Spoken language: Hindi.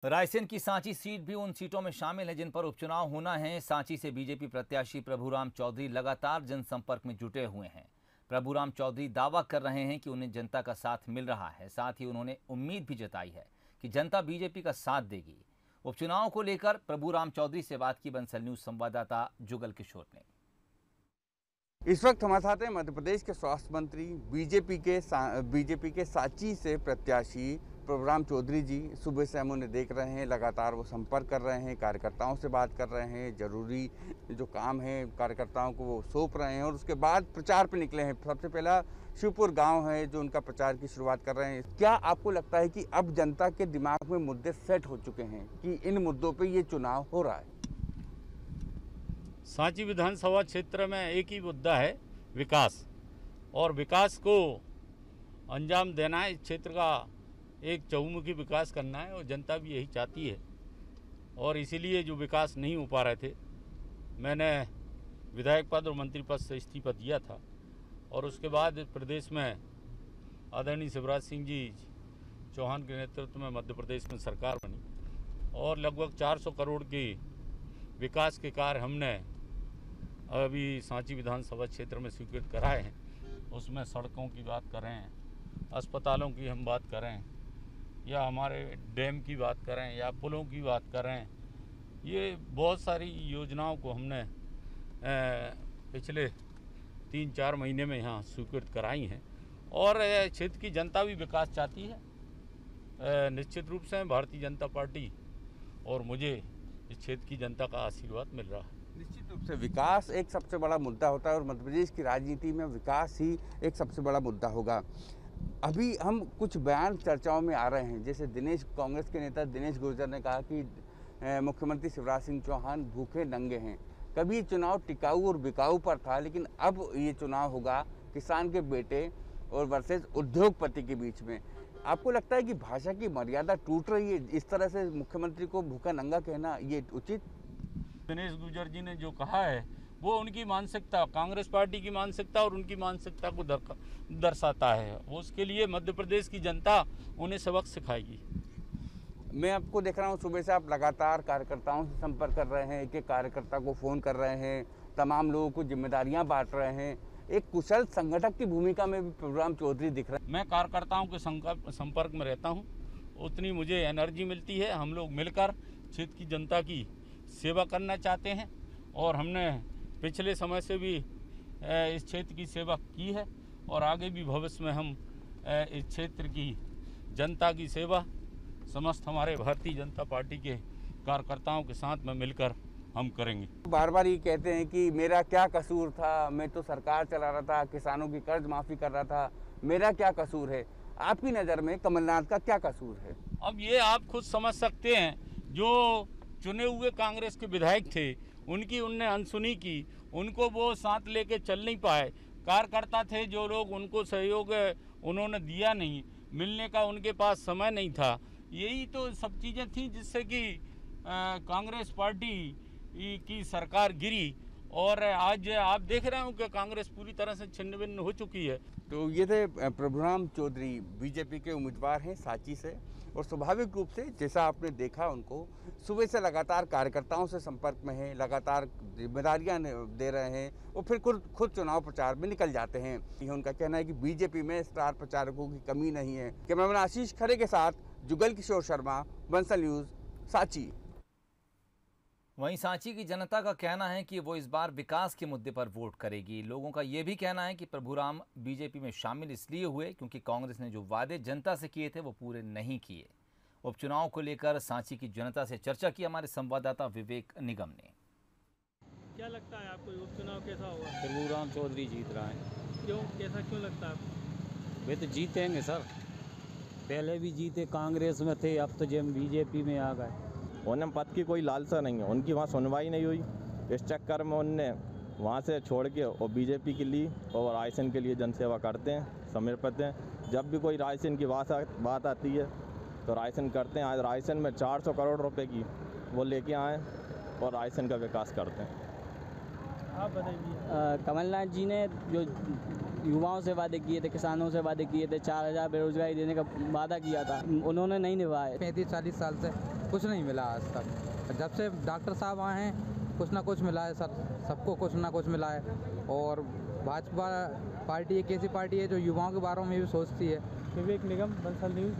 रायसेन की सांची सीट भी उन सीटों में शामिल है जिन पर उपचुनाव होना है। सांची से बीजेपी प्रत्याशी प्रभुराम चौधरी लगातार जनसंपर्क में जुटे हुए हैं। प्रभुराम चौधरी दावा कर रहे हैं कि उन्हें जनता का साथ मिल रहा है। साथ ही उन्होंने उम्मीद भी जताई है कि जनता बीजेपी का साथ देगी। उपचुनाव को लेकर प्रभुराम चौधरी से बात की बंसल न्यूज संवाददाता जुगल किशोर ने। इस वक्त हमारे साथ हैं मध्य प्रदेश के स्वास्थ्य मंत्री बीजेपी के सांची से प्रत्याशी प्रभुराम चौधरी जी। सुबह से हम उन्हें देख रहे हैं, लगातार वो संपर्क कर रहे हैं, कार्यकर्ताओं से बात कर रहे हैं, जरूरी जो काम है कार्यकर्ताओं को वो सौंप रहे हैं और उसके बाद प्रचार पे निकले हैं। सबसे पहला शिवपुर गांव है जो उनका प्रचार की शुरुआत कर रहे हैं। क्या आपको लगता है कि अब जनता के दिमाग में मुद्दे सेट हो चुके हैं कि इन मुद्दों पर ये चुनाव हो रहा है? सांची विधानसभा क्षेत्र में एक ही मुद्दा है, विकास, और विकास को अंजाम देना है। इस क्षेत्र का एक चहुमुखी विकास करना है और जनता भी यही चाहती है। और इसीलिए जो विकास नहीं हो पा रहे थे, मैंने विधायक पद और मंत्री पद से इस्तीफा दिया था और उसके बाद प्रदेश में आदरणीय शिवराज सिंह जी चौहान के नेतृत्व में मध्य प्रदेश में सरकार बनी और लगभग 400 करोड़ की विकास के कार्य हमने अभी सांची विधानसभा क्षेत्र में स्वीकृत कराए हैं। उसमें सड़कों की बात करें, अस्पतालों की हम बात करें, या हमारे डैम की बात करें, या पुलों की बात करें, ये बहुत सारी योजनाओं को हमने पिछले 3-4 महीने में यहाँ स्वीकृत कराई हैं। और क्षेत्र की जनता भी विकास चाहती है। निश्चित रूप से भारतीय जनता पार्टी और मुझे इस क्षेत्र की जनता का आशीर्वाद मिल रहा है। निश्चित रूप से विकास एक सबसे बड़ा मुद्दा होता है और मध्य प्रदेश की राजनीति में विकास ही एक सबसे बड़ा मुद्दा होगा। अभी हम कुछ बयान चर्चाओं में आ रहे हैं, जैसे कांग्रेस के नेता दिनेश गुर्जर ने कहा कि मुख्यमंत्री शिवराज सिंह चौहान भूखे नंगे हैं। कभी चुनाव टिकाऊ और बिकाऊ पर था, लेकिन अब ये चुनाव होगा किसान के बेटे और वर्सेस उद्योगपति के बीच में। आपको लगता है कि भाषा की मर्यादा टूट रही है? इस तरह से मुख्यमंत्री को भूखा नंगा कहना ये उचित? दिनेश गुर्जर जी ने जो कहा है वो उनकी मानसिकता, कांग्रेस पार्टी की मानसिकता और उनकी मानसिकता को दर्शाता है। उसके लिए मध्य प्रदेश की जनता उन्हें सबक सिखाएगी। मैं आपको देख रहा हूँ, सुबह से आप लगातार कार्यकर्ताओं से संपर्क कर रहे हैं, एक कार्यकर्ता को फ़ोन कर रहे हैं, तमाम लोगों को जिम्मेदारियाँ बांट रहे हैं। एक कुशल संगठक की भूमिका में भी प्रभुराम चौधरी दिख रहे हैं। मैं कार्यकर्ताओं के संपर्क में रहता हूँ, उतनी मुझे एनर्जी मिलती है। हम लोग मिलकर क्षेत्र की जनता की सेवा करना चाहते हैं और हमने पिछले समय से भी इस क्षेत्र की सेवा की है और आगे भी भविष्य में हम इस क्षेत्र की जनता की सेवा समस्त हमारे भारतीय जनता पार्टी के कार्यकर्ताओं के साथ में मिलकर हम करेंगे। बार बार ये कहते हैं कि मेरा क्या कसूर था, मैं तो सरकार चला रहा था, किसानों की कर्ज माफ़ी कर रहा था, मेरा क्या कसूर है? आपकी नज़र में कमलनाथ का क्या कसूर है? अब ये आप खुद समझ सकते हैं। जो चुने हुए कांग्रेस के विधायक थे उनकी उनने अनसुनी की, उनको वो साथ लेके चल नहीं पाए। कार्यकर्ता थे जो लोग उनको सहयोग उन्होंने दिया नहीं, मिलने का उनके पास समय नहीं था। यही तो सब चीज़ें थी जिससे कि कांग्रेस पार्टी की सरकार गिरी और आज आप देख रहे हो कि कांग्रेस पूरी तरह से छिन्न भिन्न हो चुकी है। तो ये थे प्रभुराम चौधरी, बीजेपी के उम्मीदवार हैं सांची से, और स्वाभाविक रूप से जैसा आपने देखा उनको सुबह से लगातार कार्यकर्ताओं से संपर्क में हैं, लगातार जिम्मेदारियां दे रहे हैं और फिर खुद चुनाव प्रचार में निकल जाते हैं। यह उनका कहना है कि बीजेपी में स्टार प्रचारकों की कमी नहीं है। कैमरामैन आशीष खरे के साथ जुगल किशोर शर्मा, बंसल न्यूज़, सांची। वहीं सांची की जनता का कहना है कि वो इस बार विकास के मुद्दे पर वोट करेगी। लोगों का ये भी कहना है कि प्रभुराम बीजेपी में शामिल इसलिए हुए क्योंकि कांग्रेस ने जो वादे जनता से किए थे वो पूरे नहीं किए। उपचुनाव को लेकर सांची की जनता से चर्चा की हमारे संवाददाता विवेक निगम ने। क्या लगता है आपको उपचुनाव कैसा होगा? प्रभुराम चौधरी जीत रहा है। क्यों, कैसा क्यों लगता है आपको? वे तो जीतेंगे सर, पहले भी जीते, कांग्रेस में थे, अब तो जब बीजेपी में आ गए। उन्हें पद की कोई लालसा नहीं है, उनकी वहाँ सुनवाई नहीं हुई, इस चक्कर में उनने वहाँ से छोड़ के और बीजेपी के लिए और रायसेन के लिए जनसेवा करते हैं, समर्पित हैं। जब भी कोई रायसेन की बात आती है तो रायसेन करते हैं। आज रायसेन में 400 करोड़ रुपए की वो लेके आए और रायसेन का विकास करते हैं। आप बताइए। कमलनाथ जी ने जो युवाओं से वादे किए थे, किसानों से वादे किए थे, 4000 बेरोजगारी देने का वादा किया था, उन्होंने नहीं निभाए। 35-40 साल से कुछ नहीं मिला आज तक। जब से डॉक्टर साहब आए हैं कुछ ना कुछ मिला है सर, सबको कुछ ना कुछ मिला है। और भाजपा पार्टी एक ऐसी पार्टी है जो युवाओं के बारे में भी सोचती है। विवेक निगम, बंसल न्यूज़।